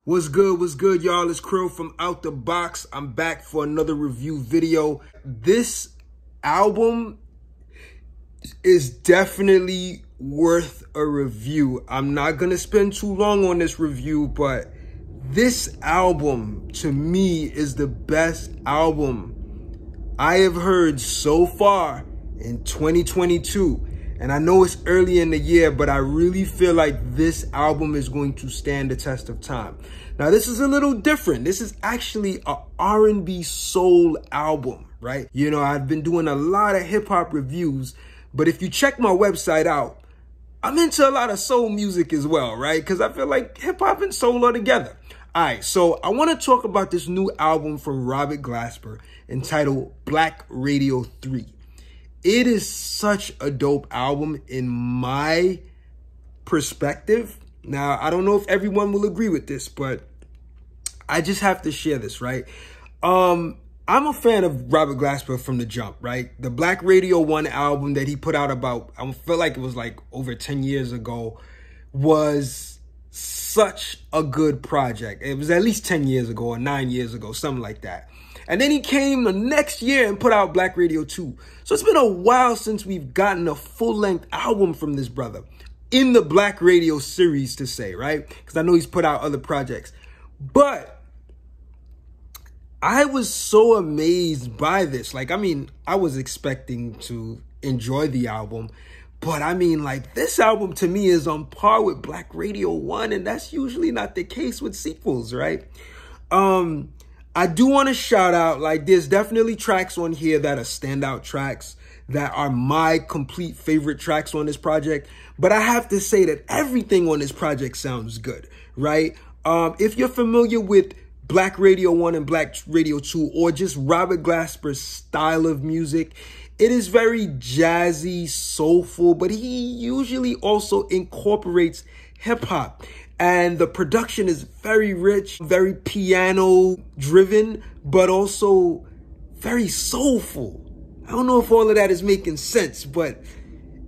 What's good, y'all? It's Krill from Out the Box. I'm back for another review video. This album is definitely worth a review. I'm not gonna spend too long on this review, but this album, to me, is the best album I have heard so far in 2022. And I know it's early in the year, but I really feel like this album is going to stand the test of time. Now, this is a little different. This is actually a R&B soul album, right? You know, I've been doing a lot of hip hop reviews, but if you check my website out, I'm into a lot of soul music as well, right? Because I feel like hip hop and soul are together. All right, so I want to talk about this new album from Robert Glasper entitled Black Radio 3. It is such a dope album in my perspective. Now, I don't know if everyone will agree with this, but I just have to share this, right? I'm a fan of Robert Glasper from the jump, right? The Black Radio 1 album that he put out about, I feel like it was like over 10 years ago, was such a good project. It was at least 10 years ago or 9 years ago, something like that. And then he came the next year and put out Black Radio 2. So it's been a while since we've gotten a full-length album from this brother in the Black Radio series, to say, right? Because I know he's put out other projects. But I was so amazed by this. Like, I mean, I was expecting to enjoy the album. But I mean, like, this album to me is on par with Black Radio 1. And that's usually not the case with sequels, right? I do want to shout out, like, there's definitely tracks on here that are standout tracks that are my complete favorite tracks on this project. But I have to say that everything on this project sounds good, right? If you're familiar with Black Radio 1 and Black Radio 2, or just Robert Glasper's style of music, it is very jazzy, soulful, but he usually also incorporates hip hop. And the production is very rich, very piano driven, but also very soulful. I don't know if all of that is making sense, but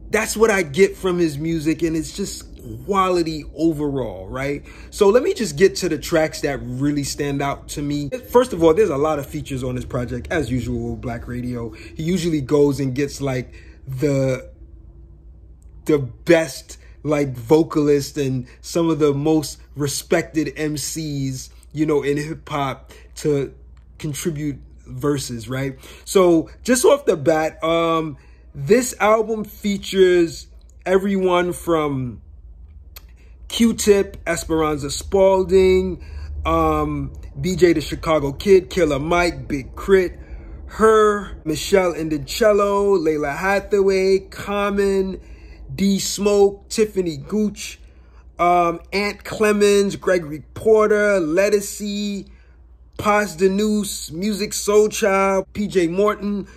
that's what I get from his music, and it's just quality overall, right? So let me just get to the tracks that really stand out to me. First of all, there's a lot of features on this project, as usual with Black Radio. He usually goes and gets like the best like vocalist and some of the most respected MCs, you know, in hip hop to contribute verses, right? So just off the bat, this album features everyone from Q-Tip, Esperanza Spalding, BJ the Chicago Kid, Killer Mike, Big Crit, Her, Michelle Indencello, Layla Hathaway, Common, D Smoke, Tiffany Gooch, Ant Clemens, Gregory Porter, Lettucey, Paz Denuse, Music Soul Child, PJ Morton,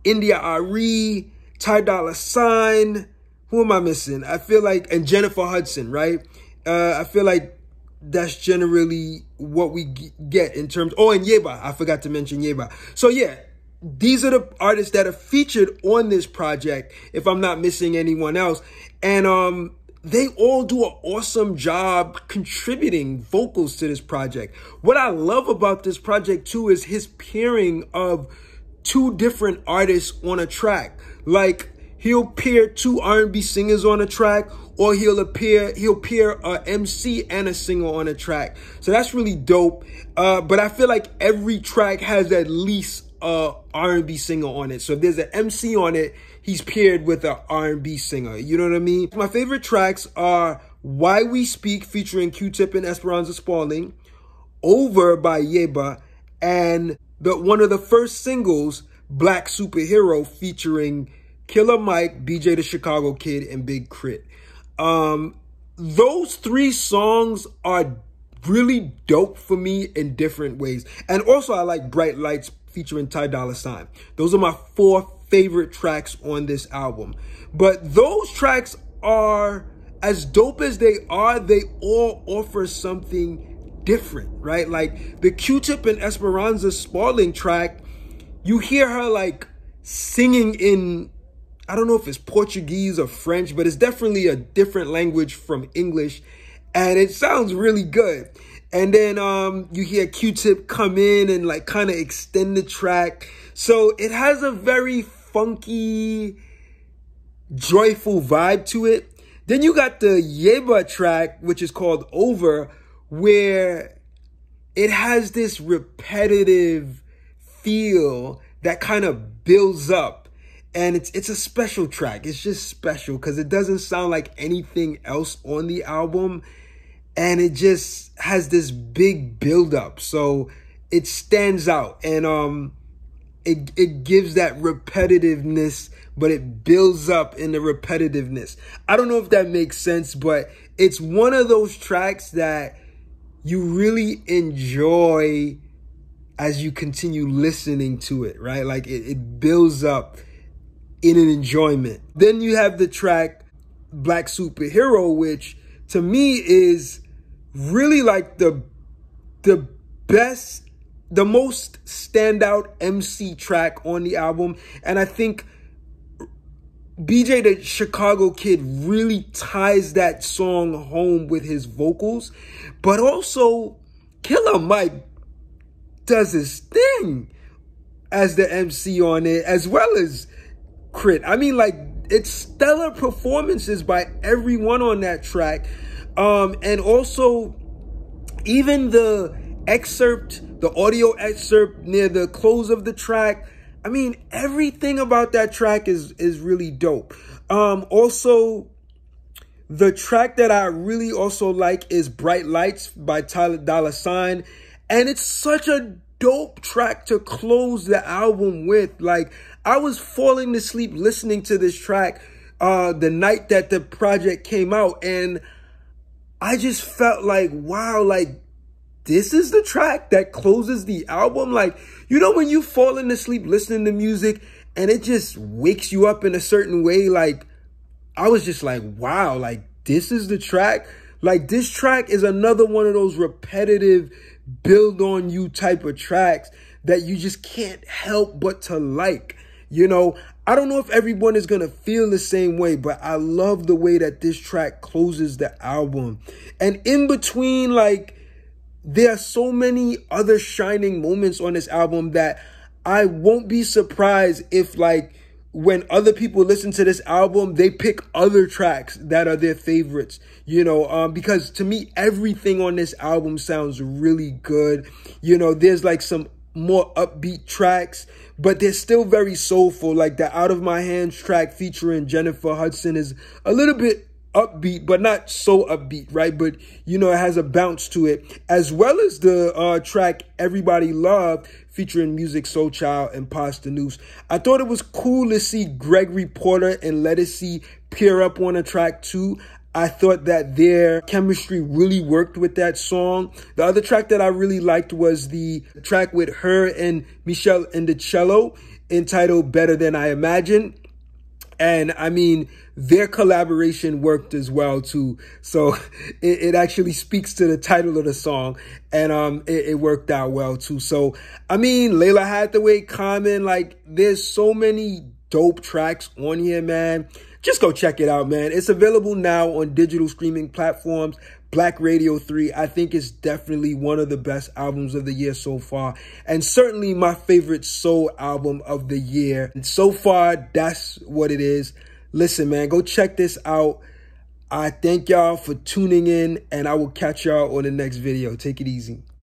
India Ari, Ty Dolla $ign. Who am I missing? I feel like, and Jennifer Hudson, right? I feel like that's generally what we get in terms. Oh, and Yeba. I forgot to mention Yeba. So yeah, these are the artists that are featured on this project, if I'm not missing anyone else. And they all do an awesome job contributing vocals to this project. What I love about this project, too, is his pairing of two different artists on a track. Like, he'll pair two R&B singers on a track, or he'll pair a MC and a singer on a track. So that's really dope. But I feel like every track has at least a R&B singer on it. So if there's an MC on it, he's paired with an R&B singer. You know what I mean? My favorite tracks are Why We Speak featuring Q-Tip and Esperanza Spalding, Over by Yeba, and one of the first singles, Black Superhero, featuring Killer Mike, BJ the Chicago Kid, and Big Crit. Those three songs are really dope for me in different ways. And also I like Bright Lights featuring Ty Dolla $ign. Those are my 4 favorite tracks on this album. But those tracks are, as dope as they all offer something different, right? Like the Q-Tip and Esperanza Spalding track, you hear her like singing in, I don't know if it's Portuguese or French, but it's definitely a different language from English. And it sounds really good. And then you hear Q-Tip come in and like kind of extend the track. So it has a very funky, joyful vibe to it. Then you got the Yeba track, which is called Over, where it has this repetitive feel that kind of builds up. And it's a special track. It's just special because it doesn't sound like anything else on the album. And it just has this big buildup. So it stands out. And it gives that repetitiveness, but it builds up in the repetitiveness. I don't know if that makes sense, but it's one of those tracks that you really enjoy as you continue listening to it, right? Like it builds up in an enjoyment. Then you have the track Black Superhero, which to me is really like the best, the most standout MC track on the album. And I think BJ the Chicago Kid really ties that song home with his vocals. But also Killer Mike does his thing as the MC on it, as well as Crit. I mean, like, it's stellar performances by everyone on that track. And also, even the excerpt, the audio excerpt near the close of the track, I mean, everything about that track is really dope. Also, the track that I really also like is Bright Lights by Tyler Dollar Sign. And it's such a dope track to close the album with. Like, I was falling asleep listening to this track the night that the project came out. And I just felt like, wow, like, this is the track that closes the album. Like, you know, when you falling asleep listening to music and it just wakes you up in a certain way, like, I was just like, wow, like, this is the track. Like, this track is another one of those repetitive, build on you type of tracks that you just can't help but to like. You know, I don't know if everyone is going to feel the same way, but I love the way that this track closes the album. And in between, like, there are so many other shining moments on this album that I won't be surprised if, like, when other people listen to this album, they pick other tracks that are their favorites, you know, because to me, everything on this album sounds really good. You know, there's like some more upbeat tracks, but they're still very soulful. Like the Out of My Hands track featuring Jennifer Hudson is a little bit upbeat, but not so upbeat, right? But, you know, it has a bounce to it, as well as the track Everybody Loved featuring Music Soul Child and Pasta Noose. I thought it was cool to see Gregory Porter and Lettucey pair up on a track too. I thought that their chemistry really worked with that song. The other track that I really liked was the track with her and Michelle and the cello entitled Better Than I Imagined. And I mean, their collaboration worked as well too. So it actually speaks to the title of the song, and it worked out well too. So I mean, Layla Hathaway, Common, like there's so many dope tracks on here, man. Just go check it out, man. It's available now on digital streaming platforms. Black Radio 3, I think it's definitely one of the best albums of the year so far. And certainly my favorite soul album of the year. And so far, that's what it is. Listen, man, go check this out. I thank y'all for tuning in, and I will catch y'all on the next video. Take it easy.